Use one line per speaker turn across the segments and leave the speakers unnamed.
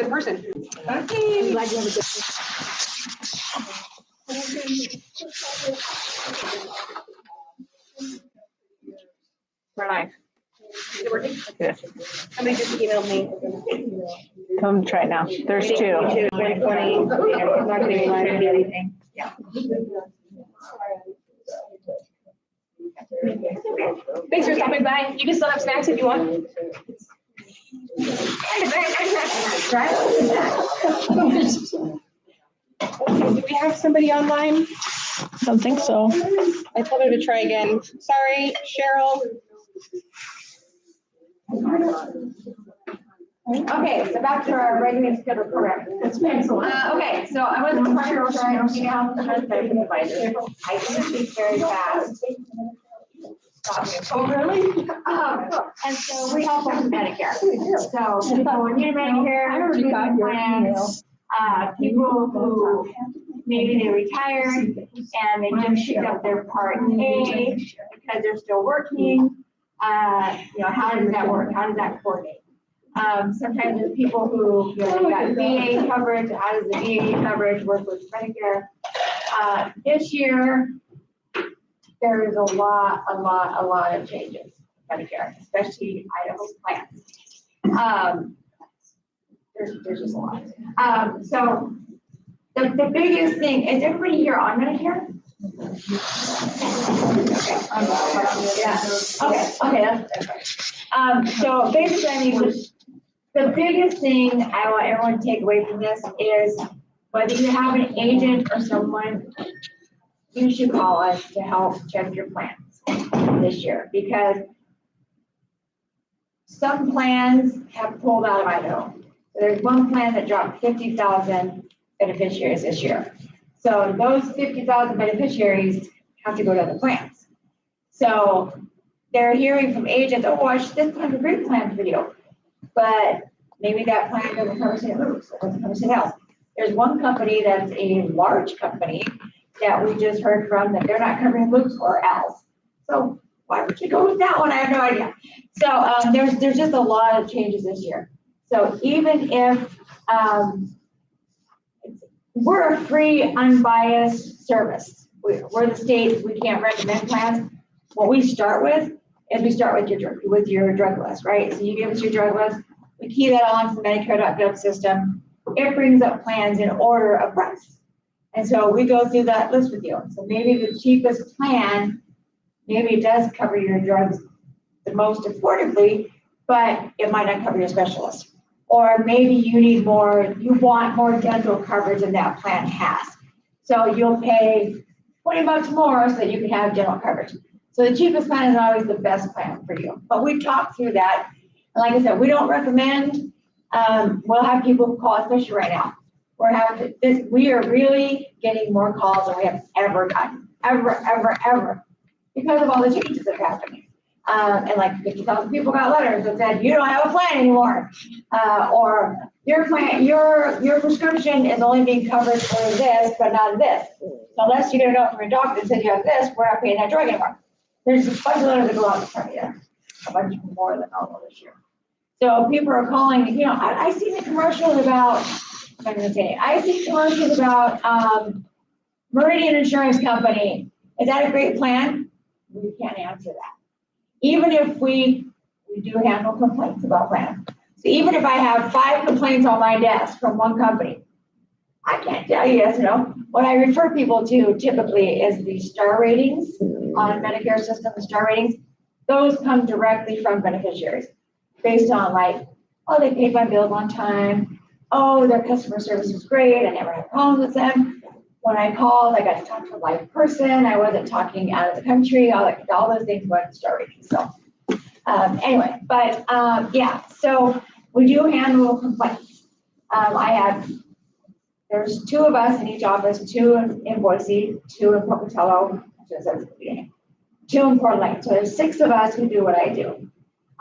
in person. Okay.
I'm glad you have a good.
We're live. Is it working?
Yeah.
Somebody just emailed me.
Come try it now. There's two.
2020. I'm not going to be live or anything. Yeah. Thanks for stopping by. You can still have snacks if you want. Okay, do we have somebody online?
Don't think so.
I told her to try again. Sorry, Cheryl.
Okay, so back to our regular schedule, correct? Okay, so I was part of the medical advisor. I can speak very fast.
Oh, really?
And so we help with Medicare. So people who are new to Medicare, new plans, people who maybe they retired and they just picked up their Part A because they're still working. How does that work? How does that coordinate? Sometimes there's people who, they've got VA coverage. How does the VA coverage work with Medicare? This year, there is a lot of changes in Medicare, especially Idaho's plans. There's just a lot. So the biggest thing, is everybody here on Medicare? Okay, that's right. So basically, I mean, the biggest thing I want everyone to take away from this is whether you have an agent or someone, you should call us to help check your plans this year, because some plans have pulled out of Idaho. So there's one plan that dropped 50,000 beneficiaries this year. So those 50,000 beneficiaries have to go to other plans. So they're hearing from agents, oh, this plan's a great plan for you. But maybe that plan doesn't cover St. Luke's, it doesn't cover St. Helens. There's one company that's a large company that we just heard from that they're not covering Luke's or Al's. So why would you go with that one? I have no idea. So there's just a lot of changes this year. So even if we're a free, unbiased service, we're the state, we can't recommend plans. What we start with is we start with your drug list, right? So you give us your drug list, we key that on to the Medicare.gov system. It brings up plans in order of price. And so we go through that list with you. So maybe the cheapest plan, maybe it does cover your drugs the most affordably, but it might not cover your specialist. Or maybe you want more dental coverage than that plan has. So you'll pay $20 more so that you can have dental coverage. So the cheapest plan is always the best plan for you. But we talk through that. And like I said, we don't recommend, we'll have people call, especially right now. We are really getting more calls than we have ever gotten, ever, because of all the changes that are happening. And like 50,000 people got letters that said, you don't have a plan anymore. Or your plan, your prescription is only being covered for this, but not this. Unless you get a note from your doctor that says you have this, we're not paying that drug anymore. There's a bunch of letters that go out this time of year, a bunch more than normal this year. So people are calling, I see the commercials about, I see commercials about Meridian Insurance Company. Is that a great plan? We can't answer that. Even if we do handle complaints about plans. So even if I have 5 complaints on my desk from one company, I can't tell you yes or no. What I refer people to typically is the star ratings on Medicare system, the star ratings. Those come directly from beneficiaries based on they paid my bills on time. Oh, their customer service was great. I never had problems with them. When I called, I got to talk to a live person. I wasn't talking out of the country. All those things go into star ratings. So anyway, but so we do handle complaints. There's 2 of us in each office, 2 in Boise, 2 in Pocatello, 2 in Portland. So there's 6 of us who do what I do.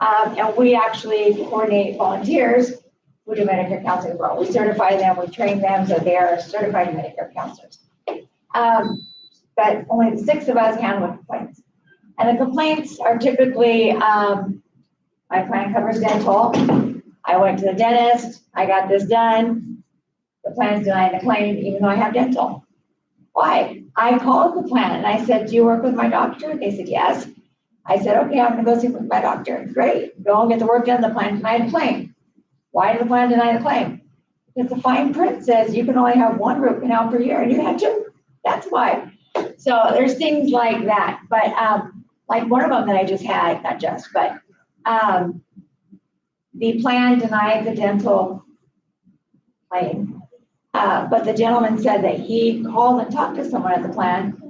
And we actually coordinate volunteers who do Medicare counseling as well. We certify them, we train them, so they are certified Medicare counselors. But only the 6 of us handle complaints. And the complaints are typically, my plan covers dental. I went to the dentist, I got this done. The plan's denying the claim, even though I have dental. Why? I called the plan and I said, do you work with my doctor? They said, yes. I said, okay, I'm gonna go see with my doctor. Great, go and get the work done. The plan denied the claim. Why did the plan deny the claim? Because the fine print says you can only have one root canal per year and you had two. That's why. So there's things like that. But like one of them that I just had, not just, but the plan denied the dental claim. But the gentleman said that he called and talked to someone at the plan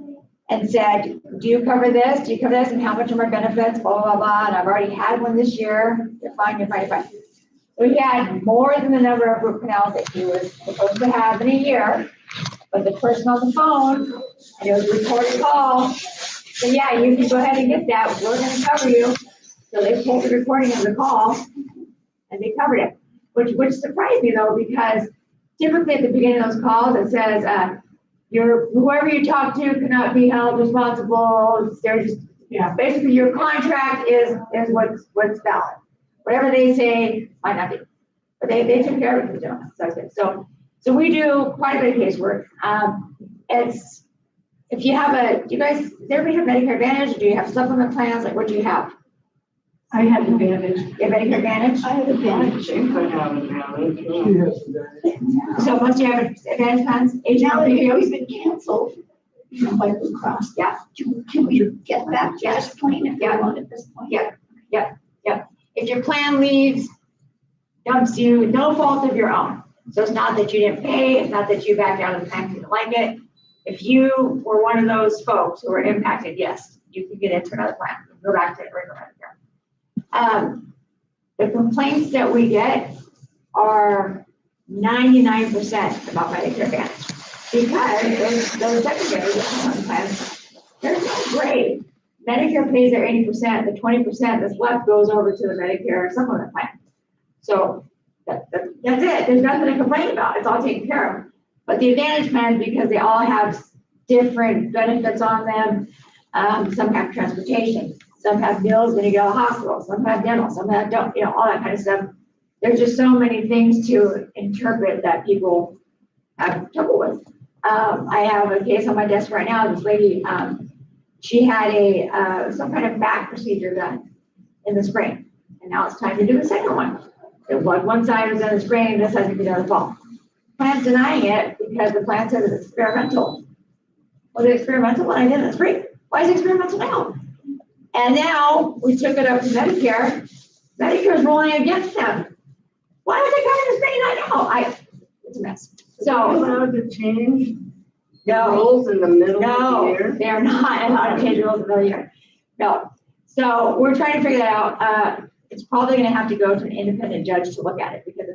and said, do you cover this? Do you cover this? And how much are my benefits? Blah, blah, blah. And I've already had one this year. You're fine, you're fine, you're fine. So he had more than the number of root canals that he was supposed to have in a year. But the person on the phone, and it was a recorded call, said, yeah, you can go ahead and get that. We're going to cover you. So they pulled the recording of the call and they covered it, which surprised me though, because typically at the beginning of those calls, it says, whoever you talk to cannot be held responsible. They're just, basically your contract is what's valid. Whatever they say might not be, but they took care of it, gentlemen. So that's good. So we do quite a bit of casework. It's, if you have do you guys, does everybody have Medicare Advantage, or do you have supplement plans? Like, what do you have?
I have Advantage.
You have Medicare Advantage?
I have Advantage.
I have Advantage.
So once you have Advantage plans,
Now that
HMO,
it's been canceled, by Blue Cross.
Yeah.
Can we get back to this point if you want at this point?
Yeah. If your plan leaves, dumps you, no fault of your own. So it's not that you didn't pay, it's not that you backed out of the plan because you didn't like it. If you were one of those folks who were impacted, yes, you can get into another plan, go back to regular Medicare. The complaints that we get are 99% about Medicare Advantage because those secondary plans, they're so great. Medicare pays their 80%, the 20% that's left goes over to the Medicare supplement plan. So that's it. There's nothing to complain about. It's all taken care of. But the Advantage plans, because they all have different benefits on them, some have transportation, some have meals when you go to the hospital, some have dental, some have don't, all that kind of stuff. There's just so many things to interpret that people have trouble with. I have a case on my desk right now. This lady, she had some kind of back procedure done in the spring, and now it's time to do the second one. It was one side was done in the spring, this has to be done in the fall. Plan's denying it because the plan says it's experimental. Was it experimental when I did it in the spring? Why is it experimental now? And now we took it up to Medicare. Medicare is ruling against them. Why would they come in the spring and not now? It's a mess.
So
So
allowed to change
no.
rules in the middle of the
No,
year?
they're not allowed to change the rules of the year. No. So we're trying to figure that out. It's probably gonna have to go to an independent judge to look at it because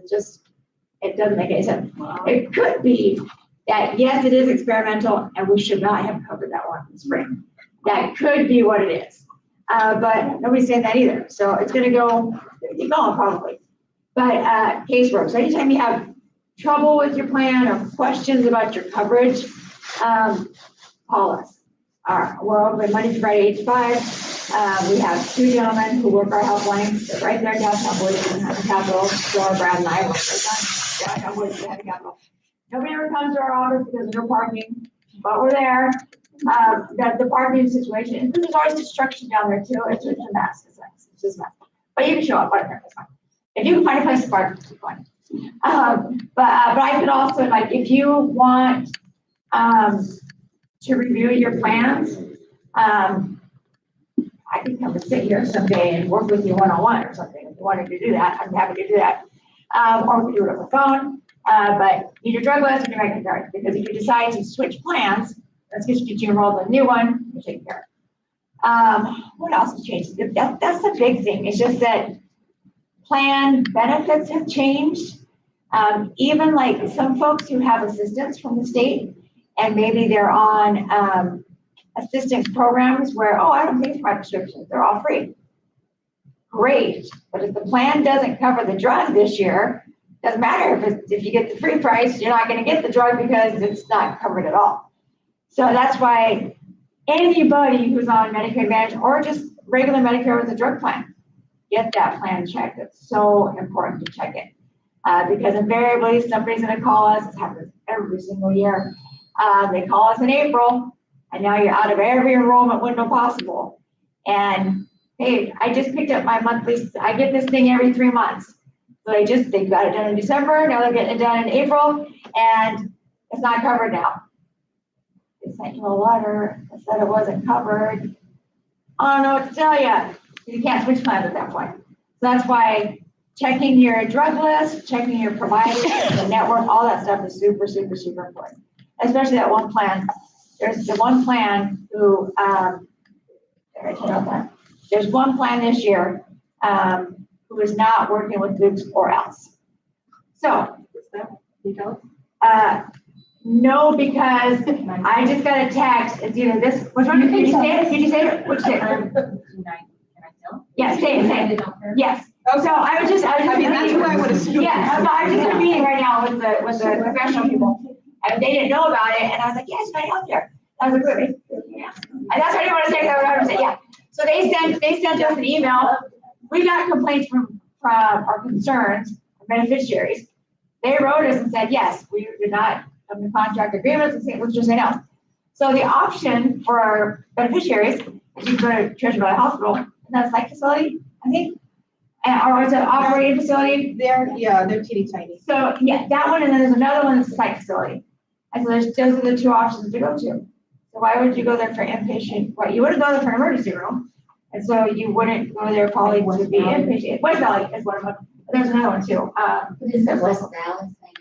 it doesn't make any sense.
Wow.
It could be that, yes, it is experimental and we should not have covered that one in the spring. That could be what it is. But nobody's saying that either. So it's gonna keep going probably. But casework, so anytime you have trouble with your plan or questions about your coverage, call us. We're open Monday to Friday, 8 to 5. We have two gentlemen who work our helpline. They're right there downtown Boise in the Capitol. Laura, Brad, and I work downtown Boise at the Capitol. Nobody ever comes to our office because of no parking, but we're there. The parking situation, there's always construction down there too. It's just a mess. It's just a mess. But you can show up right there. That's fine. If you can find a place to park, it's fine. But I could also, like, if you want to review your plans, I can come and sit here someday and work with you one-on-one or something. If you wanted to do that, I'm happy to do that. Or we can do it over the phone. But you need your drug list and your Medicare card, because if you decide to switch plans, let's get you enrolled in a new one, you're taken care of. What else has changed? That's the big thing. It's just that plan benefits have changed. Even like some folks who have assistance from the state, and maybe they're on assistance programs where, I don't pay for my prescriptions, they're all free. Great, but if the plan doesn't cover the drug this year, doesn't matter if you get the free price, you're not going to get the drug because it's not covered at all. So that's why anybody who's on Medicare Advantage or just regular Medicare with a drug plan get that plan checked. It's so important to check it. Because invariably somebody's gonna call us, this happens every single year. They call us in April and now you're out of every enrollment window possible. And hey, I just picked up my monthly, I get this thing every 3 months. So they got it done in December, now they're getting it done in April, and it's not covered now. They sent you a letter that said it wasn't covered. I don't know what to tell you. You can't switch plans at that point. So that's why checking your drug list, checking your providers, the network, all that stuff is super, super, super important. Especially that one plan. There's the one plan who, there's one plan this year who is not working with Luke's or else. So, no, because I just got a text. It's either this. Which one did you say it? Did you say it? Which day? Yes, say it. Yes. So I was just meeting.
That's what I would assume.
Yeah, so I was just in a meeting right now with the professional people, and they didn't know about it, and I was like, yes, right out there. I was like, really? Yeah. And that's what I didn't want to say. I was say, yeah. So they sent us an email. We got complaints from our concerns, our beneficiaries. They wrote us and said, yes, we did not have the contract agreements, and let's just say no. So the option for our beneficiaries is you go to Treasure Valley Hospital, and that's a psych facility, I think, or it's an operating facility.
They're teeny tiny.
So yeah, that one, and then there's another one that's a psych facility. And so those are the two options to go to. So why would you go there for inpatient? Well, you wouldn't go there for an emergency room. And so you wouldn't go there probably to be inpatient. West Valley is one of them. There's another one too.
Is it West Valley thing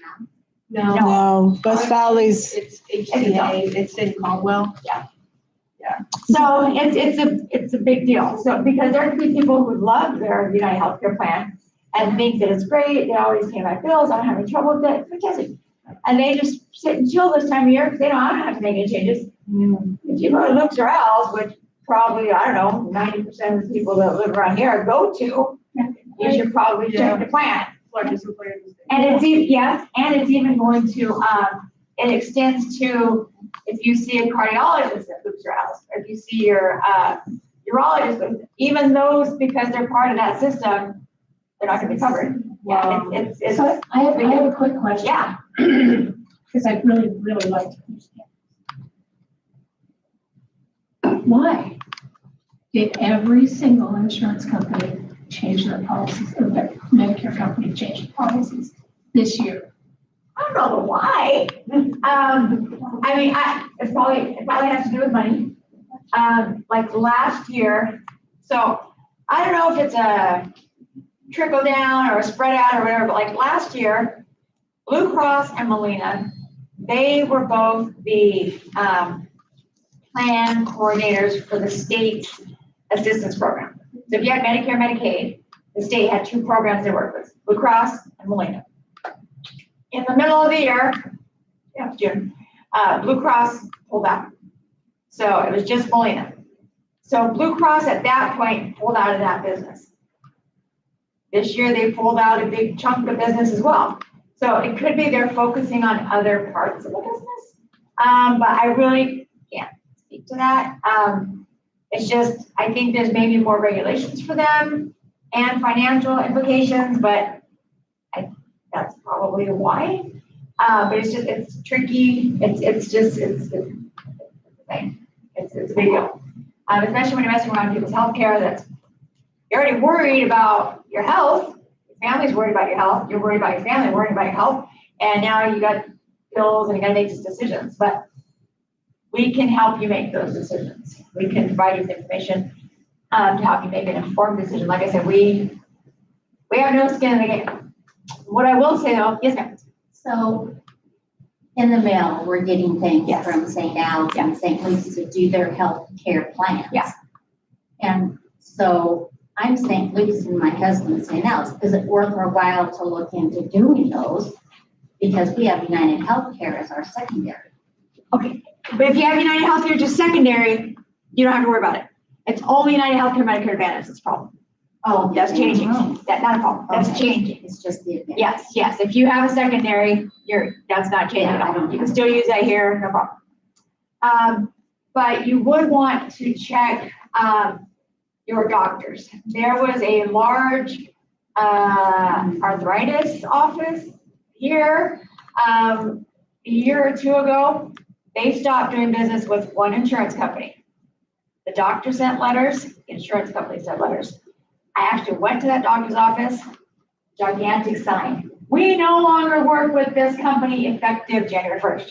now?
No, West Valley's,
It's HCA, it's in Caldwell.
So it's a big deal. So because there could be people who love their United Healthcare plan and think that it's great. They always pay my bills. I don't have any trouble with it. Fantastic. And they just sit and chill this time of year because they don't have to make any changes. If you go to Luke's or Al's, which probably, I don't know, 90% of the people that live around here go to, you should probably check the plan. And it's even going to, it extends to if you see a cardiologist at Luke's or Al's, or if you see your urologist, even those, because they're part of that system, they're not gonna be covered. Yeah, it's.
So I have a quick question.
Yeah.
Because I'd really like to understand. Why did every single insurance company change their policies, or the Medicare company change their policies this year?
I don't know why. I mean, it probably has to do with money. Like last year, so I don't know if it's a trickle down or a spread out or whatever, but like last year, Blue Cross and Molina, they were both the plan coordinators for the state assistance program. So if you had Medicare, Medicaid, the state had two programs they worked with, Blue Cross and Molina. In the middle of the year, June, Blue Cross pulled out. So it was just Molina. So Blue Cross at that point pulled out of that business. This year they pulled out a big chunk of business as well. So it could be they're focusing on other parts of the business. But I really can't speak to that. It's just, I think there's maybe more regulations for them and financial implications, but that's probably why. But it's tricky. It's a thing. It's a big deal. Especially when you're messing around people's healthcare, you're already worried about your health. Your family's worried about your health. You're worried about your family, worried about your health. And now you got bills and you got to make these decisions. But we can help you make those decisions. We can provide you with information to help you make an informed decision. Like I said, we have no skin in the game. What I will say though, yes, ma'am.
So in the mail, we're getting things
Yes.
from St. Al's and St. Luke's to do their health care plans.
Yeah.
And so I'm St. Luke's and my husband's St. Al's. Is it worth our while to look into doing those? Because we have United Healthcare as our secondary.
Okay. But if you have United Healthcare just secondary, you don't have to worry about it. It's only United Healthcare Medicare Advantage that's a problem.
Oh,
That's changing.
Oh,
That's not a problem. That's
okay.
changing.
It's just the advantage.
Yes. If you have a secondary, that's not changing at
Yeah, I
all.
don't
You can
know.
still use that here, no problem. But you would want to check your doctors. There was a large arthritis office here a year or two ago. They stopped doing business with one insurance company. The doctor sent letters, the insurance company sent letters. I actually went to that doctor's office, gigantic sign. We no longer work with this company effective January 1st.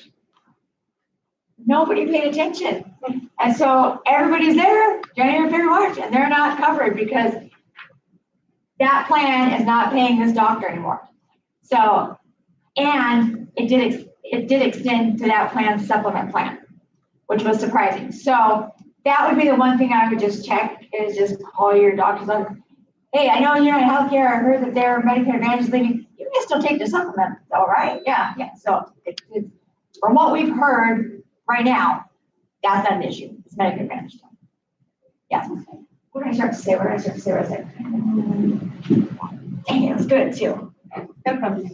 Nobody paid attention. And so everybody's there, January, February, March, and they're not covered because that plan is not paying this doctor anymore. So, and it did extend to that plan supplement plan, which was surprising. So that would be the one thing I would just check is just call your doctor's office. Hey, I know you're in healthcare. I heard that their Medicare Advantage is leaving. You can still take the supplement, all right? Yeah. So from what we've heard right now, that's not an issue. It's Medicare Advantage. Yeah. What did I start to say? What did I say? Dang, it was good too. No problem.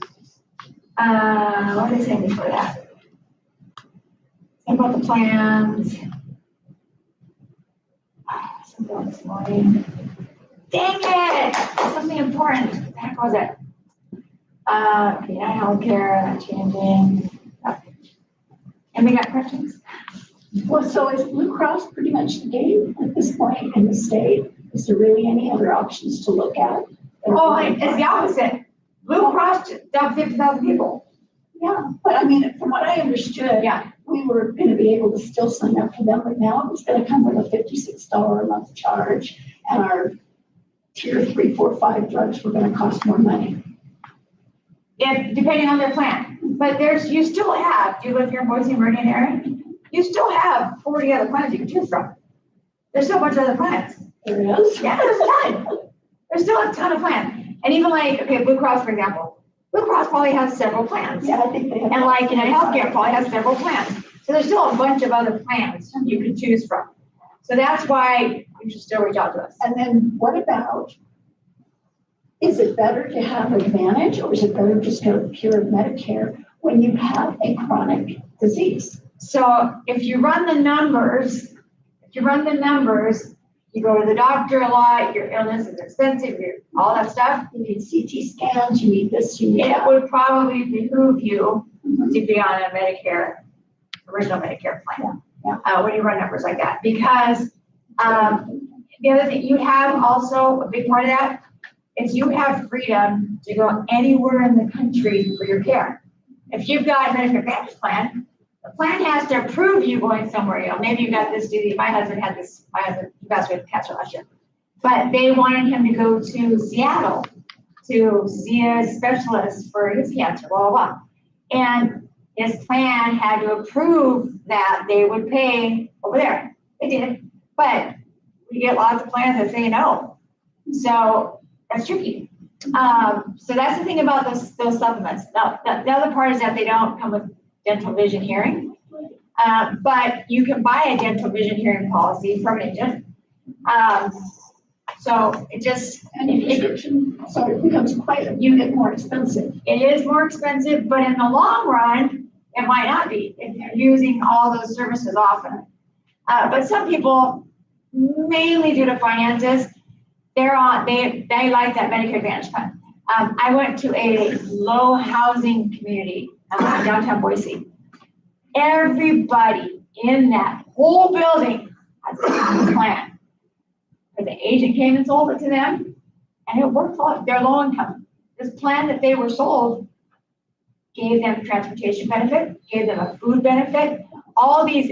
What did I say before that? About the plans. Something else this morning. Dang it! Something important. What the heck was it? Okay, healthcare, not changing. Okay. And we got questions?
Well, so is Blue Cross pretty much the game at this point in the state? Is there really any other options to look at?
Oh, it's the opposite. Blue Cross dumped 50,000 people.
Yeah, but I mean, from what I understood,
Yeah.
we were going to be able to still sign up for them, but now it's going to come with a $56 a month charge, and our tier 3, 4, 5 drugs were going to cost more money.
If depending on their plan. But you still have, do you live here in Boise, Meridian area? You still have 40 other plans you can choose from. There's still a bunch of other plans.
There is?
Yeah, there's a ton. There's still a ton of plans. And even like, okay, Blue Cross, for example. Blue Cross probably has several plans.
Yeah, I think they have.
And like United Healthcare probably has several plans. So there's still a bunch of other plans you can choose from. So that's why you should still reach out to us.
And then what about, is it better to have Advantage or is it better just to go pure Medicare when you have a chronic disease?
So if you run the numbers, you go to the doctor a lot, your illness is expensive, all that stuff.
You need CT scans, you need this, you need
It
that.
would probably behoove you to be on a Medicare, original Medicare plan. When you run numbers like that, because the other thing you have also a big part of that is you have freedom to go anywhere in the country for your care. If you've got a Medicare Advantage plan, the plan has to approve you going somewhere. Maybe you got this disease. My husband he passed away with cancer last year, but they wanted him to go to Seattle to see a specialist for his cancer, blah, blah, blah. And his plan had to approve that they would pay over there. They did, but we get lots of plans that say no. So that's tricky. So that's the thing about those supplements. Now, the other part is that they don't come with dental vision hearing, but you can buy a dental vision hearing policy from an agent. So it just,
And a prescription, so it becomes quite a unit more expensive.
it is more expensive, but in the long run, it might not be if you're using all those services often. But some people, mainly due to finances, they like that Medicare Advantage plan. I went to a low housing community downtown Boise. Everybody in that whole building has a plan. But the agent came and sold it to them, and it worked for their low income. This plan that they were sold gave them transportation benefit, gave them a food benefit, all these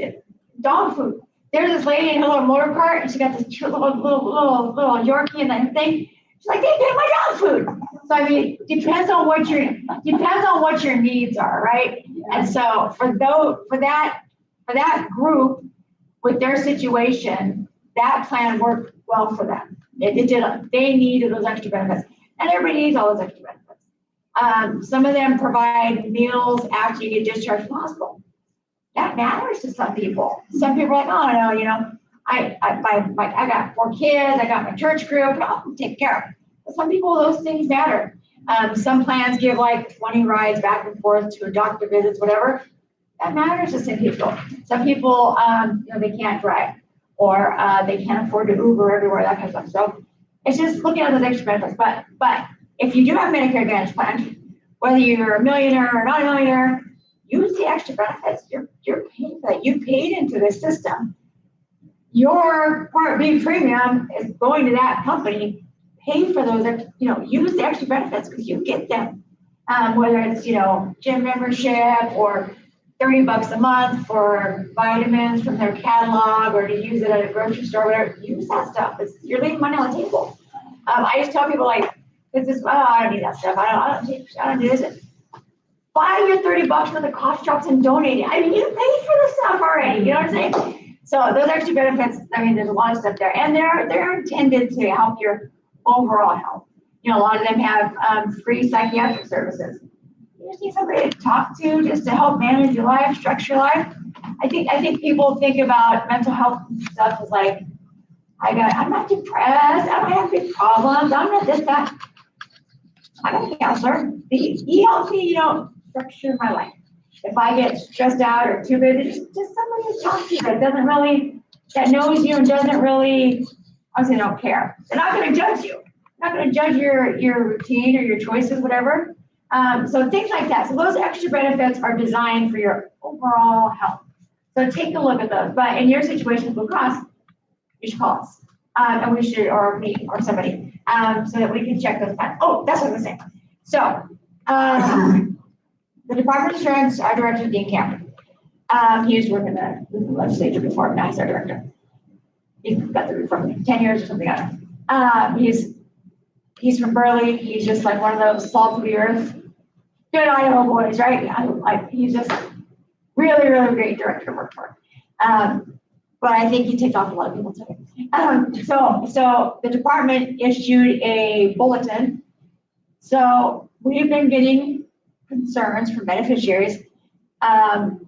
dog food. There's this lady in her little motor cart, and she got this cute little Yorkie and that thing. She's like, they pay my dog food. So I mean, depends on what your needs are, right? And so for that group with their situation, that plan worked well for them. It did. They needed those extra benefits, and everybody needs all those extra benefits. Some of them provide meals after you get discharged from the hospital. That matters to some people. Some people are like, oh no, I got 4 kids, I got my church group, I'll take care of it. But some people, those things matter. Some plans give like 20 rides back and forth to a doctor visits, whatever. That matters to some people. Some people, they can't drive. or they can't afford to Uber everywhere, that kind of stuff. So it's just looking at those extra benefits. But if you do have Medicare Advantage plan, whether you're a millionaire or not a millionaire, use the extra benefits. You're paying for that. You paid into the system. Your Part B premium is going to that company. Pay for those, use the extra benefits because you get them. Whether it's, gym membership or $30 a month for vitamins from their catalog or to use it at a grocery store, whatever, use that stuff. You're leaving money on the table. I just tell people I don't need that stuff. I don't do this. Buy your $30 worth of cough drops and donate it. You paid for the stuff already. You know what I'm saying? So those extra benefits, there's a lot of stuff there, and they're intended to help your overall health. A lot of them have free psychiatric services. You just need somebody to talk to just to help manage your life, structure your life. I think people think about mental health stuff as like, I'm not depressed, I don't have big problems, I'm not this, that. I'm a counselor. He helps me, structure my life. If I get stressed out or too busy, just somebody to talk to that knows you and doesn't really, obviously don't care. They're not going to judge you. They're not going to judge your routine or your choices, whatever. So things like that. So those extra benefits are designed for your overall health. So take a look at those. But in your situation with Blue Cross, you should call us. And we should, or me, or somebody, so that we can check those plans. Oh, that's what I was saying. So, the Department of Insurance, our director, Dean Camp. He used to work in the legislature before, now he's our director. He's got the from 10 years or something, I don't know. He's from Burley. He's just like one of those salt of the earth, good Idaho boys, right? He's just really, really great director to work for. But I think he ticked off a lot of people too. So the department issued a bulletin. So we've been getting concerns from beneficiaries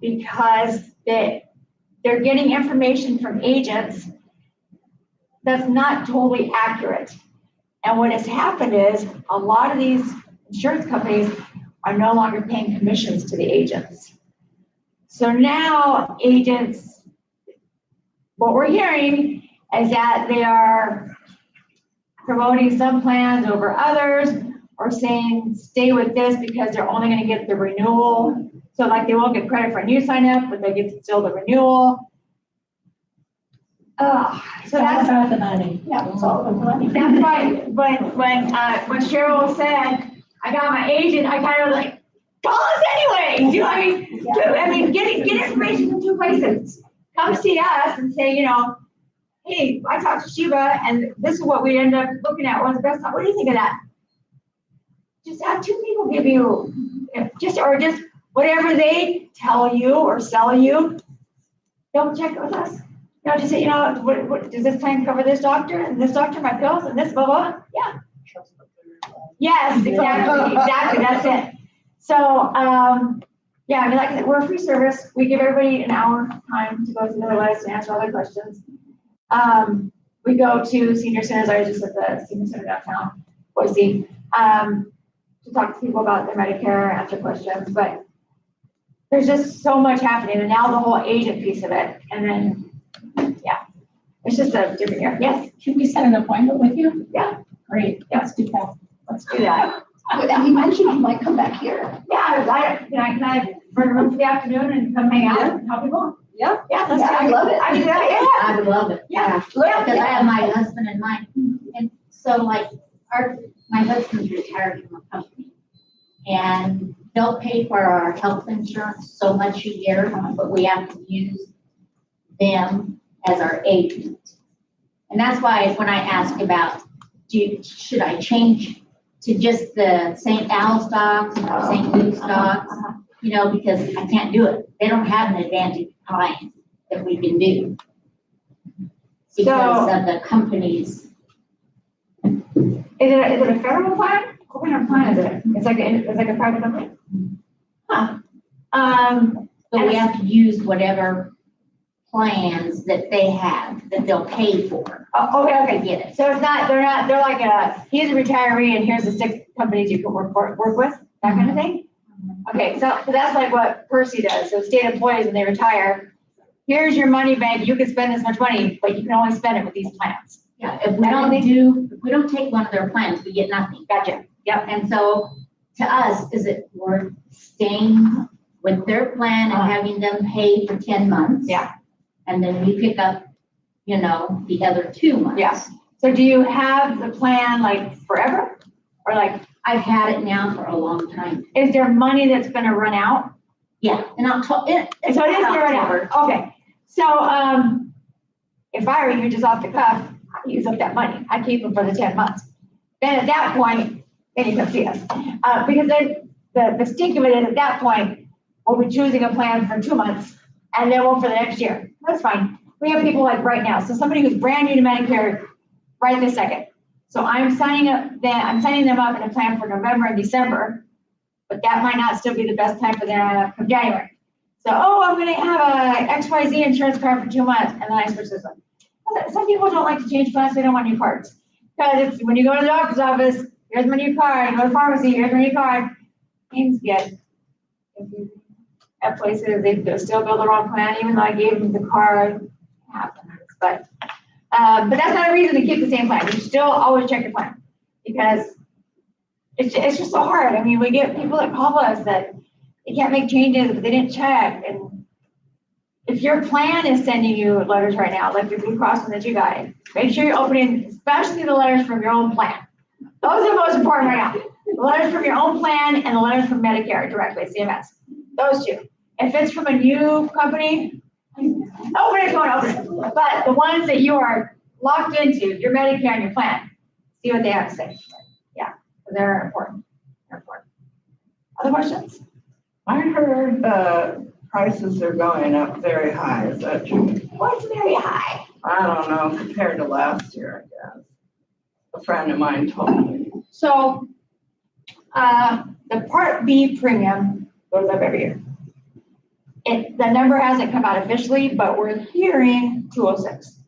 because they're getting information from agents that's not totally accurate. And what has happened is a lot of these insurance companies are no longer paying commissions to the agents. So now agents, what we're hearing is that they are promoting some plans over others or saying stay with this because they're only going to get the renewal. So like they won't get credit for a new sign up, but they get still the renewal. So that's
about the money. Yeah, it's all about the money.
That's why when Cheryl said I got my agent, I kind of was like, call us anyway. Do I mean, get information from two places. Come see us and say, hey, I talked to SHIVA and this is what we end up looking at. What's the best? What do you think of that? Just have two people give you just whatever they tell you or sell you. Don't check it with us. Just say, what does this plan cover this doctor and this doctor, my pills and this, blah, blah. Yeah. Yes, exactly. That's it. So, like I said, we're a free service. We give everybody an hour time to go through their list and answer all their questions. We go to senior centers. I was just at the senior center downtown, Boise, to talk to people about their Medicare, answer questions. But there's just so much happening, and now the whole agent piece of it, and then it's just a different year. Yes.
Should we set an appointment with you?
Yeah.
Great. Let's do that.
Let's do that.
You mentioned you might come back here.
Yeah, can I bring a room for the afternoon and come hang out and help people?
Yeah.
Yeah, let's
Yeah,
do it.
I love it.
I can do that, yeah.
I would love it.
Yeah.
Because I have my husband and mine. And so like my husband's retired from a company. And they'll pay for our health insurance so much a year, but we have to use them as our agent. And that's why when I ask about, should I change to just the St. Al stocks or St. Louis stocks, because I can't do it. They don't have an advantage plan that we can do because of the companies.
Is it a federal plan? What kind of plan is it? It's like a private company? Huh.
But we have to use whatever plans that they have, that they'll pay for.
Oh, okay.
Get it.
So they're like he's a retiree and here's the 6 companies you can work with, that kind of thing? Okay, so that's like what Percy does. So state employees, when they retire, here's your money bank, you can spend this much money, but you can only spend it with these plans.
Yeah, if we don't take one of their plans, we get nothing.
Gotcha. Yep.
And so to us, is it worth staying with their plan and having them pay for 10 months?
Yeah.
And then we pick up, you know, the other 2 months?
Yes. So do you have the plan like forever? Or like,
I've had it now for a long time.
is there money that's gonna run out?
Yeah, in October.
So it is gonna run out. Okay. So, if I were you, just off the cuff, I'd use up that money. I keep them for the 10 months. Then at that point, then you come see us. Because then the stink of it is at that point, we'll be choosing a plan for 2 months and then one for the next year. That's fine. We have people like right now. So somebody who's brand new to Medicare right this second. So I'm signing them up in a plan for November and December, but that might not still be the best time for them from January. So, I'm gonna have a XYZ insurance card for 2 months, and then I switch this one. Some people don't like to change plans, they don't want new cards. Because when you go to the doctor's office, here's my new card, you go to the pharmacy, here's my new card. Things get, at places, they still build the wrong plan, even though I gave them the card. It happens, but that's not a reason to keep the same plan. You still always check your plan, because it's just so hard. I mean, we get people that call us that they can't make changes, but they didn't check. And if your plan is sending you letters right now, like the Blue Cross one that you got, make sure you're opening, especially the letters from your own plan. Those are the most important right now. The letters from your own plan and the letters from Medicare directly, CMS. Those two. If it's from a new company, open it. But the ones that you are locked into, your Medicare and your plan, see what they have to say. Yeah, they're important. They're important. Other questions?
I heard, prices are going up very high, is that true?
What's very high?
I don't know, compared to last year, I guess. A friend of mine told me.
So, the Part B premium goes up every year. The number hasn't come out officially, but we're hearing 206.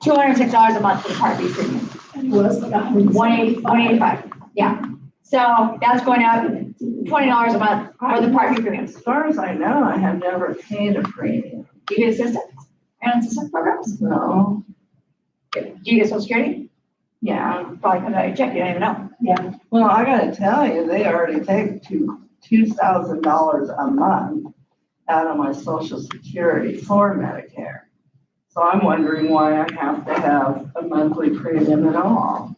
$206 a month for the Part B premium.
And was like
185, yeah. So that's going up $20 a month for the Part B premiums.
As far as I know, I have never paid a premium.
Do you get assistance? And assistance programs?
No.
Do you get Social Security?
Yeah.
Probably comes out of your check, you don't even know.
Yeah.
Well, I gotta tell you, they already take $2,000 a month out of my Social Security for Medicare. So I'm wondering why I have to have a monthly premium at all.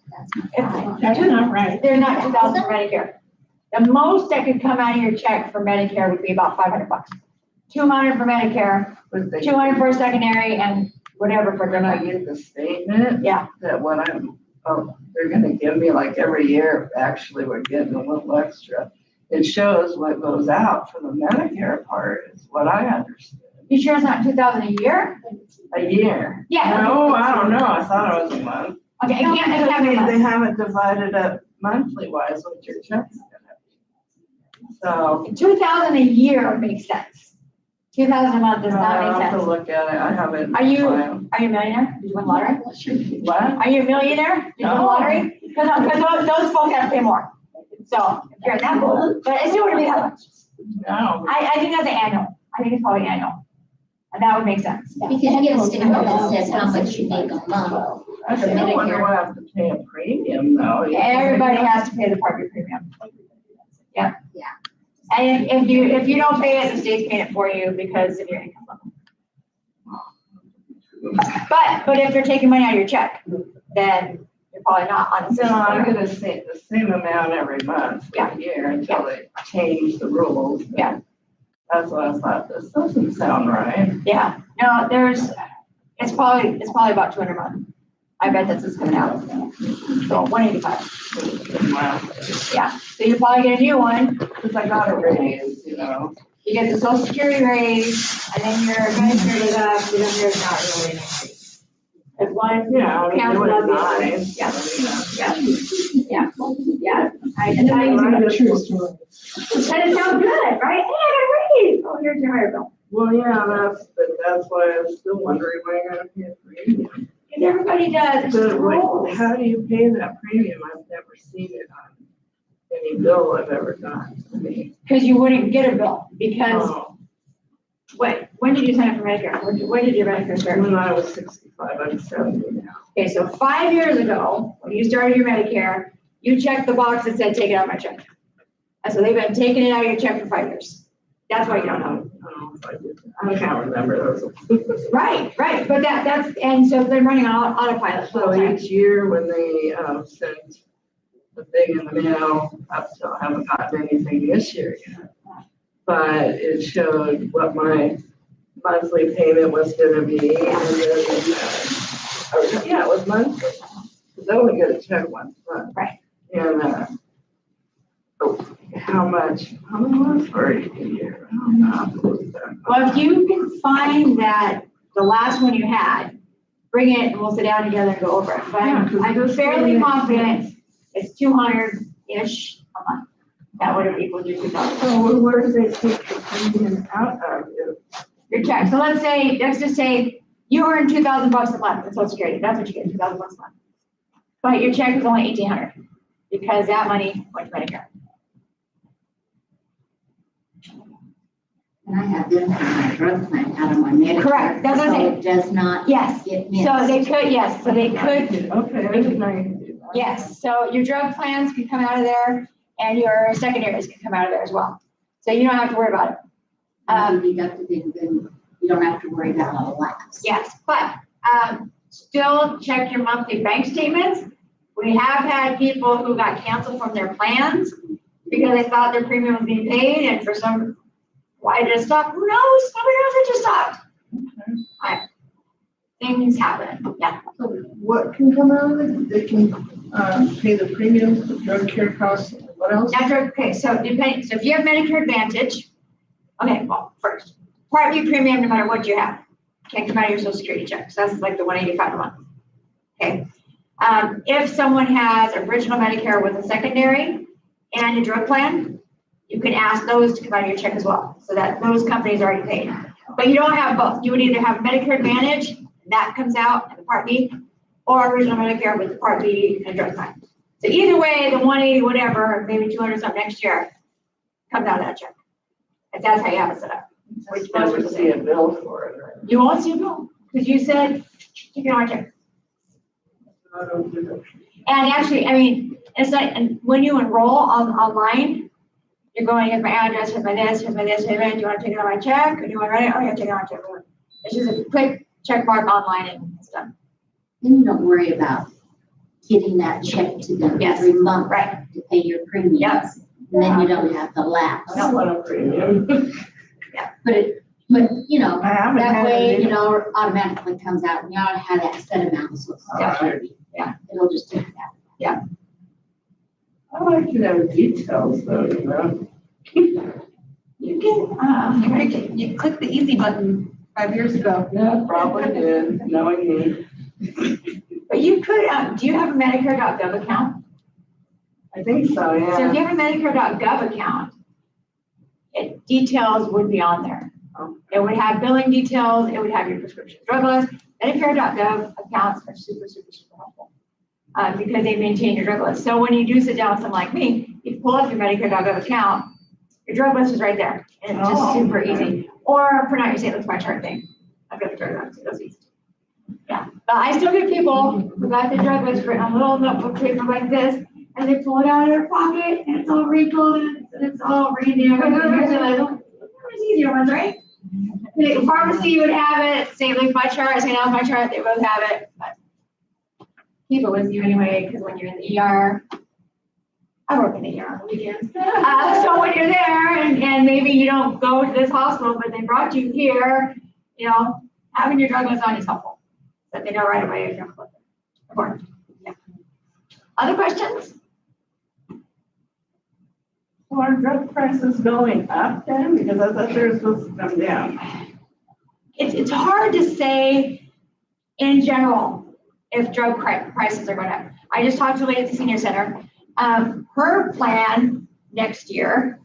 That's not right.
They're not 2,000 for Medicare. The most that could come out of your check for Medicare would be about $500. 200 for Medicare,
But they,
200 for secondary, and whatever for
when I
donor.
get the statement,
Yeah.
that what they're gonna give me like every year, actually, we're getting a little extra. It shows what goes out for the Medicare part, is what I understood.
You sure it's not 2,000 a year?
A year?
Yeah.
No, I don't know, I thought it was a month.
Okay, it can't be
They
less.
haven't divided up monthly wise what your check's gonna be. So.
2,000 a year makes sense. 2,000 a month does not
I'll
make
have to
sense.
look at it, I haven't.
Are you a millionaire? Did you win the lottery?
What?
Are you a millionaire? Did you win the
No.
lottery? Because those folks have to pay more. So if you're in that boat, but it still wouldn't be that much.
No.
I think that's annual. I think it's probably annual. And that would make sense.
Because you get a sticker that says how much you make a month.
I still wonder why I have to pay a premium though.
Everybody has to pay the Part B premium. Yep.
Yeah.
And if you don't pay it, the state's paying it for you because of your income level. But if they're taking money out of your check, then you're probably not on the
So
system.
I'm gonna say the same amount every month for a year until they change the rules.
Yeah.
That's what I thought, this doesn't sound right.
Yeah, no, it's probably about 200 a month. I bet that's what's coming out. So 185.
Wow.
Yeah, so you probably get a new one.
Because I got a raise, you know.
You get the Social Security raise, and then your Medicare goes up, so then there's not really an increase. There's one.
Yeah, I mean, it
Cancel out
was
the other.
nice.
Yeah. Yeah.
And then we got a true story.
And it sounds good, right? Hey, I got a raise. Oh, here's your higher bill.
Well, yeah, that's why I'm still wondering why I gotta pay a premium.
Because everybody does, it's just
But
rules.
wait, how do you pay that premium? I've never seen it on any bill I've ever gotten. I mean,
because you wouldn't get a bill, because,
Oh,
when did you sign up for Medicare? When did your Medicare start?
when I was 65, I'm 70 now.
Okay, so 5 years ago, when you started your Medicare, you checked the box that said, take it out of my check. And so they've been taking it out of your check for 5 years. That's why you don't know.
I don't know if I did that. I can't remember those.
Right, but that's, and so they're running on autopilot. the whole
So
time.
each year when they send the thing in the mail, I still haven't gotten anything this year yet. But it showed what my monthly payment was gonna be, and then, yeah, it was monthly. Because I only get a check once a month.
Right.
And, how many months for a year? I don't know.
Well, if you can find that, the last one you had, bring it and we'll sit down together and go over it. But
Yeah, 'cause
I'm
this
fairly
one-
confident it's 200-ish a month. That would have equaled your 2,000.
So where do they take the premium out of?
Your check. So let's just say you earn $2,000 a month in Social Security. That's what you get, $2,000 a month. But your check is only $1,800 because that money went to Medicare.
And I have them for my drug plan out of my Medicare.
Correct, that's what I'm
so
saying.
it does not
Yes,
get missed.
so they could, yes, so they could,
Okay, I didn't know you could do that.
yes. So your drug plans can come out of there and your secondaries can come out of there as well. So you don't have to worry about it.
Deducted, then you don't have to worry about all the lapse.
Yes, but still check your monthly bank statements. We have had people who got canceled from their plans because they thought their premium was being paid, and for some, why did it stop? Who knows? Nobody knows it just stopped. Things happen, yeah.
So what can come out of it? They can pay the premiums, the drug care costs, what else?
Okay, so if you have Medicare Advantage, okay, well, first, Part B premium, no matter what you have, can't come out of your Social Security check, so that's like the $185 a month. Okay, if someone has original Medicare with a secondary and a drug plan, you can ask those to come out of your check as well, so that those companies are already paid. But you don't have both. You would either have Medicare Advantage, and that comes out in the Part B, or original Medicare with the Part B and drug plan. So either way, the 180 whatever, maybe 200 something next year, comes out of that check. And that's how you have it set up. Which
I
most
would
people
see
say.
a bill for it. Right?
You won't see a bill, because you said, take it on my check.
I don't do that.
And actually, I mean, it's like, and when you enroll online, you're going, here's my address, here's my this, here's my this, here's my, do you want to take it on my check, or do you want to write it? Oh, yeah, take it on my check. It's just a quick check mark online and it's done.
Then you don't worry about getting that check to them
Yes.
every month
Right.
to pay your premiums.
Yep.
And then you don't have the lapse.
I don't want a premium.
But, you know,
I haven't
that
had
way,
any.
you know, automatically comes out, and you ought to have that set amount, so it's
Yeah.
security.
Yeah.
It'll just take that.
I like to know details though, you know?
You can, you click the easy button 5 years ago.
Yeah, probably did, knowing me.
But you could, do you have a Medicare.gov account?
I think so,
So if
yeah.
you have a Medicare.gov account, details would be on there. It would have billing details, it would have your prescription drug list. Medicare.gov accounts are super, super, super helpful. Because they maintain your drug list. So when you do sit down with someone like me, you pull up your Medicare.gov account, your drug list is right there. And it's just
Oh,
super
okay.
easy. Or print out your St. Louis my chart thing. I've got the drug list, so that's easy. Yeah, but I still get people who got the drug list written on a little notebook paper like this, and they pull it out of their pocket, and it's all wrinkled, and it's all reindeer. They're like, oh, there's easier ones, right? The pharmacy would have it, St. Louis my chart, St. Louis my chart, they both have it, but keep it with you anyway, because when you're in the ER, I work in the ER on the weekends. So when you're there and maybe you don't go to this hospital, but they brought you here, you know, having your drug list on is helpful. That they know right away if you're important. Yeah. Other questions?
So are drug prices going up then? Because I thought they were supposed to come down.
It's hard to say in general if drug prices are going up. I just talked to a lady at the senior center. Her plan next year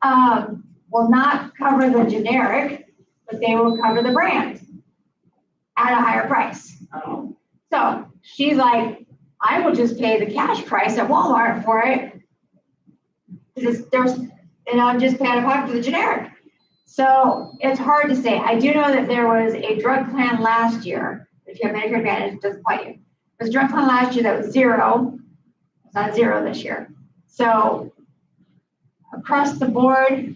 will not cover the generic, but they will cover the brand at a higher price.
Oh,
So she's like, I will just pay the cash price at Walmart for it. Because and I'm just paying out of pocket for the generic. So it's hard to say. I do know that there was a drug plan last year. If you have Medicare Advantage, it doesn't apply to you. There's a drug plan last year that was zero. It's not zero this year. So across the board,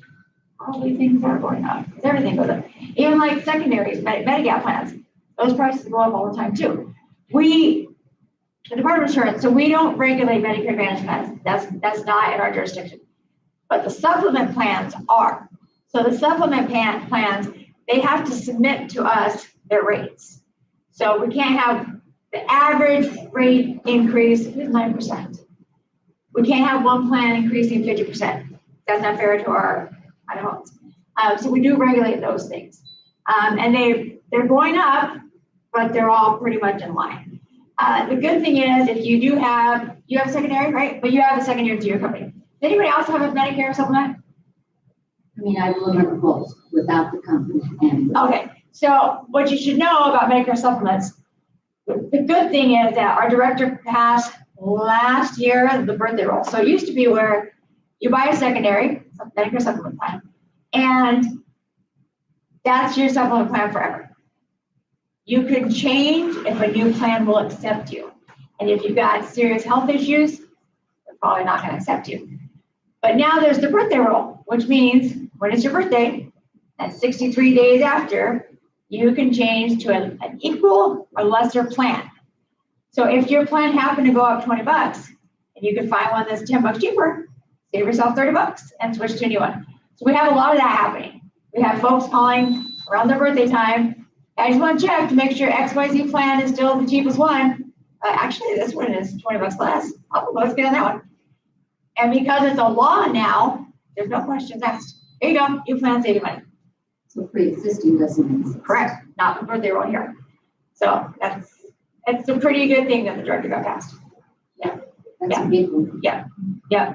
probably things are going up. Everything goes up. Even like secondaries, Medigap plans, those prices go up all the time too. The Department of Insurance, so we don't regulate Medicare Advantage plans. That's not in our jurisdiction. But the supplement plans are. So the supplement plans, they have to submit to us their rates. So we can't have the average rate increase is 9%. We can't have one plan increasing 50%. That's not fair to our homes. So we do regulate those things. And they're going up, but they're all pretty much in line. The good thing is if you have secondary, right? But you have a secondary to your company. Does anybody else have a Medicare supplement?
I mean, I remember both without the company and.
Okay, so what you should know about Medicare supplements, the good thing is that our director passed last year the birthday roll. So it used to be where you buy a secondary, Medicare supplement plan, and that's your supplement plan forever. You can change if a new plan will accept you. And if you've got serious health issues, they're probably not going to accept you. But now there's the birthday roll, which means when it's your birthday, that's 63 days after, you can change to an equal or lesser plan. So if your plan happened to go up 20 bucks and you can find one that's 10 bucks cheaper, save yourself 30 bucks and switch to a new one. So we have a lot of that happening. We have folks calling around their birthday time. I just want to check to make sure XYZ plan is still the cheapest one. Actually, this one is 20 bucks less. Oh, let's get on that one. And because it's a law now, there's no questions asked. There you go, new plan, save you money.
So pre-existing doesn't exist.
Correct, not the birthday roll here. So it's a pretty good thing that the director got passed.
That's a big one.
Yeah,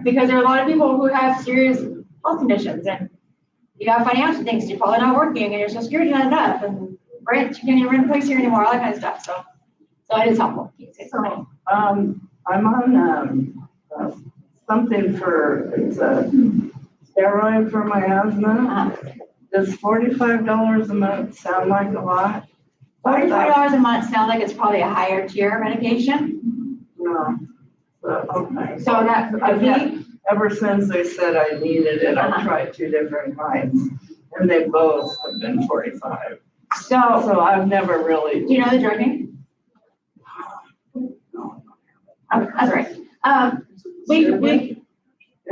because there are a lot of people who have serious health conditions and you have financial things, you're probably not working and your social security not enough and rent, you can't even rent a place here anymore, all that kind of stuff. So it is helpful.
So, I'm on, something it's a steroid for my asthma. Does $45 a month sound like a lot?
$45 a month sounds like it's probably a higher tier medication.
No. Okay.
So that's,
Ever since they said I needed it, I've tried 2 different kinds, and they both have been 45. So I've never really.
Do you know the drug name?
No.
Oh, that's right.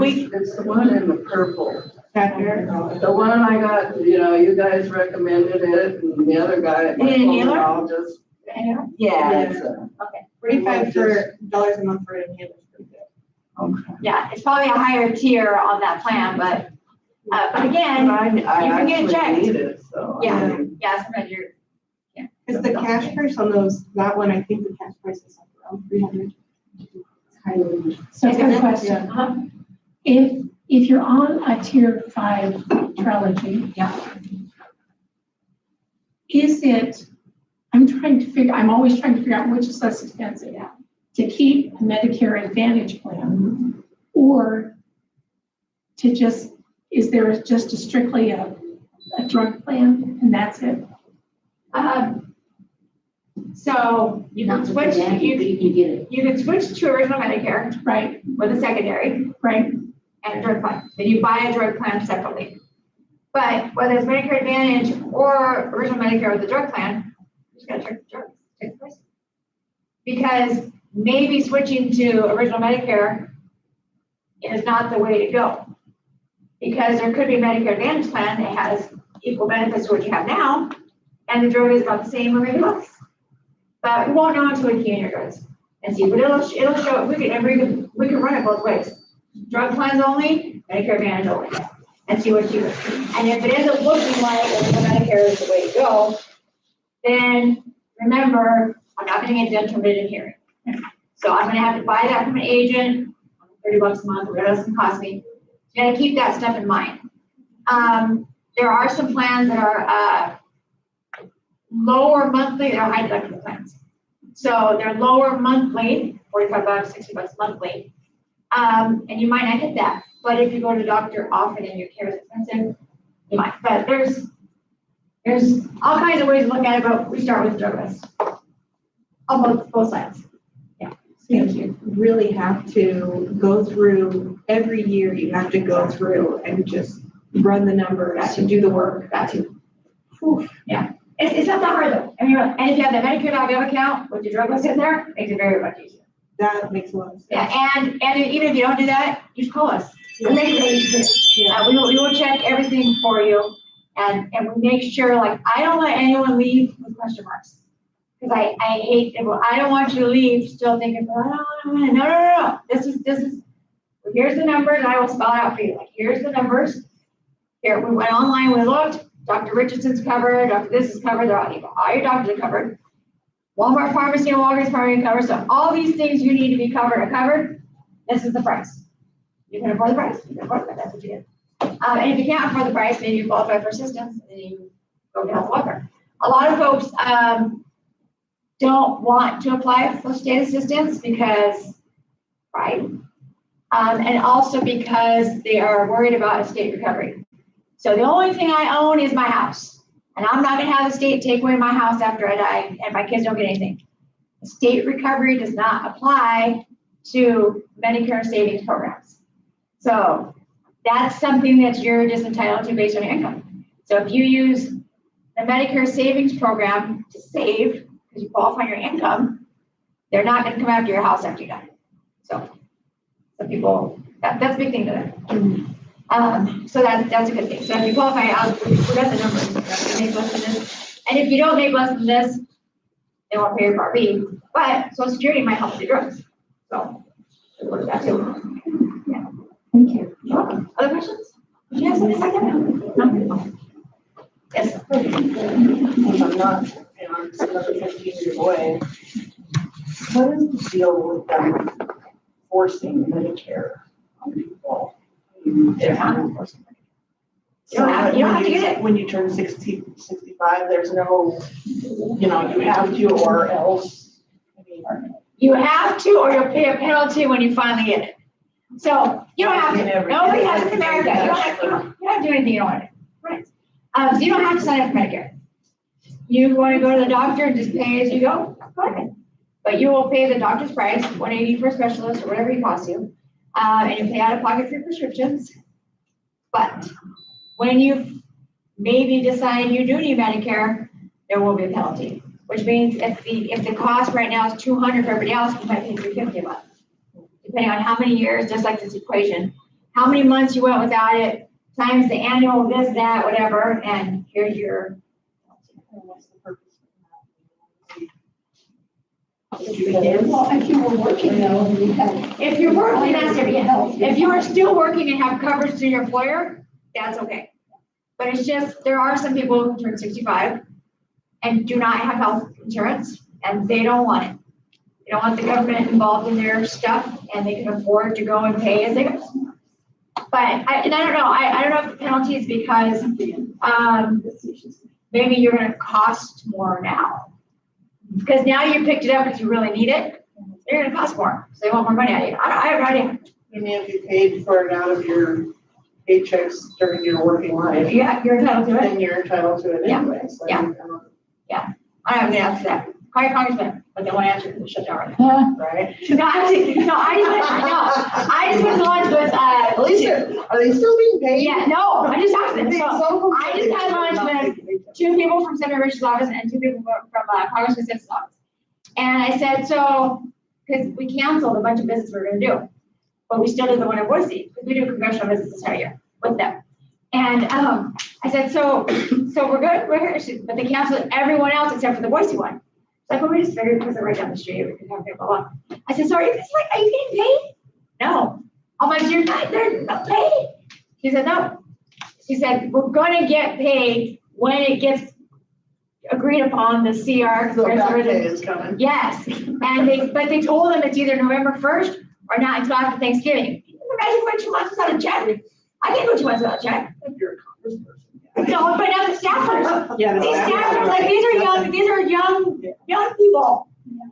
It's the one in the purple. The one I got, you guys recommended it, and the other guy. I'll just. Yeah.
Okay.
$45 a month for an inhaler.
Okay.
Yeah, it's probably a higher tier on that plan, but again,
I
you can get
actually
checked.
need it, so.
Yeah, sometimes
Is the cash price on that one, I think the cash price is around 300.
So good question.
Uh-huh.
If you're on a tier 5 Trelegy.
Yeah.
I'm always trying to figure out which is less expensive.
Yeah.
To keep a Medicare Advantage plan or to is there just strictly a drug plan and that's it?
So you can switch, you can switch to original Medicare,
Right,
with a secondary
right.
and a drug plan. Then you buy a drug plan separately. But whether it's Medicare Advantage or original Medicare with the drug plan, you just gotta check the drugs, take the price. Because maybe switching to original Medicare is not the way to go. Because there could be a Medicare Advantage plan that has equal benefits to what you have now, and the drug is about the same or maybe less. But we won't know until we key in your drugs and see. But it'll show. We can run it both ways. Drug plans only, Medicare Advantage only, and see what's cheaper. And if it ends up looking like Medicare is the way to go, then remember, I'm not going to get dental vision hearing. So I'm going to have to buy that from an agent, $30 a month, or whatever it's going to cost me. You got to keep that stuff in mind. There are some plans that are lower monthly, they're high deductible plans. So they're lower monthly, $45, $60 monthly. And you might not hit that. but if you go to the doctor often and your care is expensive, you might. But there's all kinds of ways to look at it, but we start with drug list. On both sides.
Thank you. Really have to go through, every year you have to go through and just run the numbers and do the work.
That too. Yeah, it's not that hard though. And if you have the Medicare.gov account with your drug list in there, makes it very much easier.
That makes a lot of sense.
Yeah, and even if you don't do that, you just call us. We make it easy. We will check everything for you, and we make sure, like, I don't let anyone leave with question marks. Because I hate people. I don't want you to leave still thinking, oh, no. This is, here's the numbers. I will spell it out for you. Like, here's the numbers. Here, we went online, we looked. Dr. Richardson's covered. Dr. This is covered. All your doctors are covered. Walmart pharmacy and Walgreens pharmacy covered. So all these things you need to be covered are covered. This is the price. You can afford the price. You can afford the price. That's what you get. And if you can't afford the price, then you qualify for assistance and you go get health welfare. A lot of folks don't want to apply for state assistance because pride, and also because they are worried about estate recovery. So the only thing I own is my house, and I'm not gonna have the state take away my house after I die and my kids don't get anything. Estate recovery does not apply to Medicare savings programs. So that's something that you're just entitled to based on your income. So if you use the Medicare savings program to save, because you qualify your income, they're not going to come after your house after you die. So some people, that's a big thing to them. So that's a good thing. So if you qualify, we got the numbers. You make less than this. And if you don't make less than this, they won't pay your Part B. But Social Security might help with the drugs. So what is that too? Yeah.
Thank you.
Other questions? Did you have something like that? No? Yes.
I'm not, it's another 15 years away. What is the deal with them forcing Medicare on people?
They're not enforcing it. You don't have to get it.
When you turn 60, 65, there's no, you have to or else.
You have to, or you'll pay a penalty when you finally get it. So you don't have to. Nobody has in America. You don't have to do anything you don't want to do. Right. So you don't have to sign up for Medicare. You want to go to the doctor and just pay as you go, go ahead. But you will pay the doctor's price, $180 for a specialist or whatever it costs you, and you pay out of pocket for your prescriptions. But when you maybe decide you do need Medicare, there will be a penalty. Which means if the cost right now is $200 for everybody else, you might pay $350 a month. Depending on how many years, just like this equation, how many months you went without it, times the annual, this, that, whatever, and here's your.
What's the purpose
Well, if you were working though, you had.
If you're working, that's different. If you are still working and have coverage through your employer, that's okay. But it's just, there are some people who turn 65 and do not have health insurance, and they don't want it. They don't want the government involved in their stuff, and they can afford to go and pay as they go. But I don't know. I don't know if the penalty is because maybe you're going to cost more now. Because now you picked it up because you really need it, they're going to cost more. So they want more money out of you. I have no idea.
I mean, if you paid for it out of your paychecks during your working life,
Yeah, you're entitled to it.
then you're entitled to it
Yeah.
anyway. So
Yeah.
I don't-
I don't have an answer to that. Call your congressman, but they won't answer because they're shut down right now.
right?
No, I just went to lunch with,
At least, are they still being paid?
yeah, no, I just asked them.
They-
So
some
I just had lunch with 2 people from Senator Rich's office and 2 people from Congressman Simpson's office. And I said, so, because we canceled a bunch of business we were gonna do, but we still did the one in Boise, because we do congressional business this entire year with them. And I said, so we're good, we're here. She- but they canceled everyone else except for the Boise one. Like, well, we just figured because they're right down the street, we could have people blah, blah. I said, so are you guys like, are you getting paid? No. I'm like, you're not, they're not paid. She said, no. She said, we're gonna get paid when it gets agreed upon the CR.
So back pay is coming.
Yes, but they told them it's either November 1st or not until after Thanksgiving. Imagine going 2 months without a check. I can't go 2 months without a check.
If you're a congressperson.
No, but now the staffers.
Yeah,
These staffers, like, these are young people.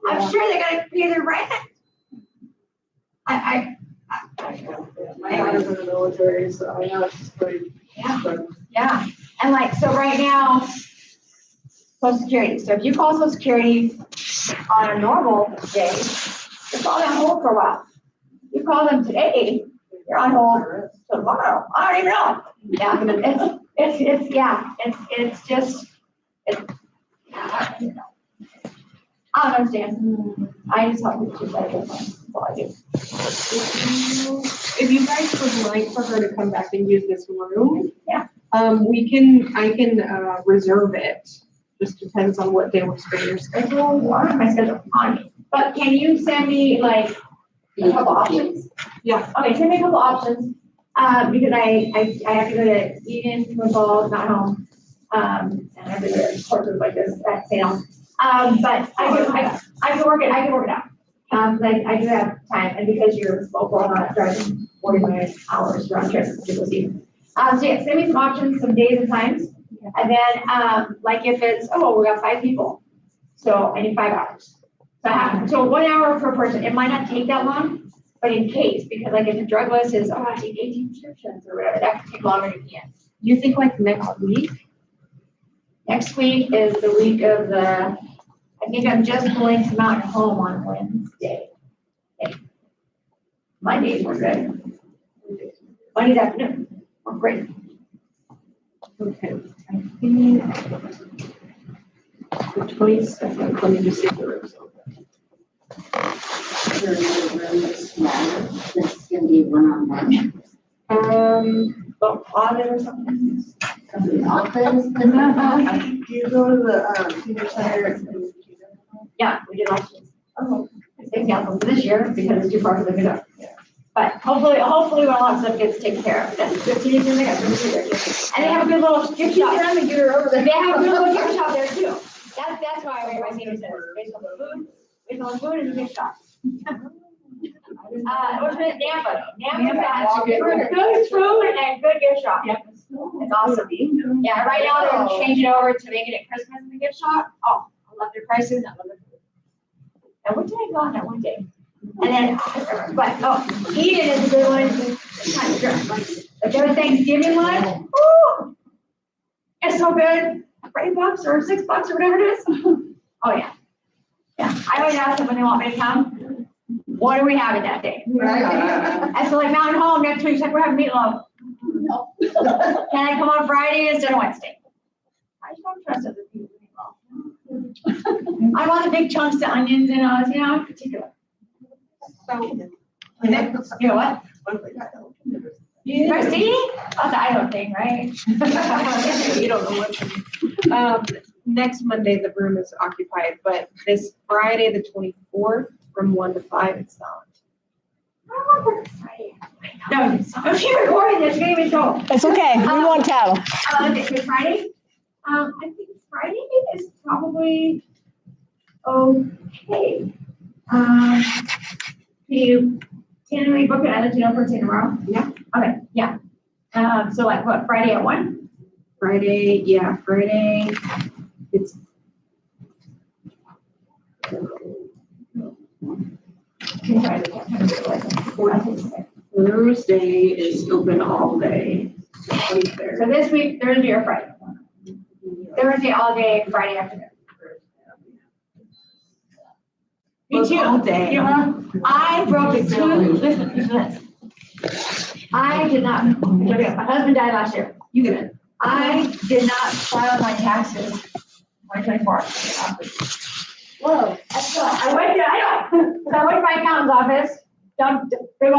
I'm sure they gotta pay their rent.
My daughter's in the military, so I know it's just like.
Yeah, and like, so right now, Social Security, so if you call Social Security on a normal day, you're probably on hold for a while. You call them today, you're on hold till tomorrow, I don't even know. Yeah, it's just, I don't know. I don't understand. I just help people choose better. That's all I do.
If you guys would like for her to come back and use this room.
Yeah.
I can reserve it. Just depends on what day works for your schedule.
Well, I don't have my schedule on me, but can you send me like a couple options?
Yeah.
Okay, send me a couple options, because I have to go to Eden, football, not home. And I have to go to courses like this at Salem. But I can work it out. I do have time, and because you're local, I'm not driving 49 hours round trip to go see you. So yeah, send me some options, some days and times. And then, like if it's, we got 5 people, so I need 5 hours. So 1 hour per person. It might not take that long, but in case, because like if the drug list is, I take 18 prescriptions or whatever, that could take longer than you can.
Do you think like next week?
Next week is the week of the, I think I'm just going to Mountain Home on Wednesday. Mondays were good. Mondays afternoon, were great.
Okay. I think the 22nd, let me just see if the room's open.
It's gonna be one-on-one.
Well, audit or something.
Somebody's office.
Do you go to the, senior center?
Yeah, we did last year. It's canceled for this year because it's too far to live it up. But hopefully when all that stuff gets taken care of, that's the senior center, they got some food there too. And they have a good little gift shop. They have a good little gift shop there too. That's why I rate my senior center, based on the food and the gift shop. What's it, Nampa? Nampa has good food and good gift shop. It's awesome. Yeah, right now they're changing over to making it Christmas in the gift shop. Oh, I love their prices, I love their food. And what did I go on that one day? And then, Eden is a good one. It's kind of good. Like their Thanksgiving one, woo! It's so good. $8 or $6 or whatever it is. Oh yeah. Yeah, I always ask them when they want me to come, what are we having that day? And so like Mountain Home next week, she's like, we're having meatloaf. Can I come on Friday instead of Wednesday? I just don't trust other people. I want the big chunks of onions and in particular.
So,
You know what? Christine? That's an Idaho thing, right?
you don't know what. Next Monday, the room is occupied, but this Friday, the 24th, from 1 to 5, it's not.
I don't want to work Friday. No, she's recording this, you're gonna be told.
It's okay, we won't tell.
Okay, Friday? I think Friday is probably okay. Can you tentatively book it? I'll let you know first thing tomorrow.
Yeah.
Okay, yeah. So like what, Friday at 1?
Friday, it's. Thursday is open all day.
So this week, Thursday or Friday? Thursday all day, Friday afternoon. Me too.
All day.
You know, I broke a tooth, listen to this. I did not, my husband died last year. You get it. I did not file my taxes 2024. Whoa. I went to my accountant's office, dumped big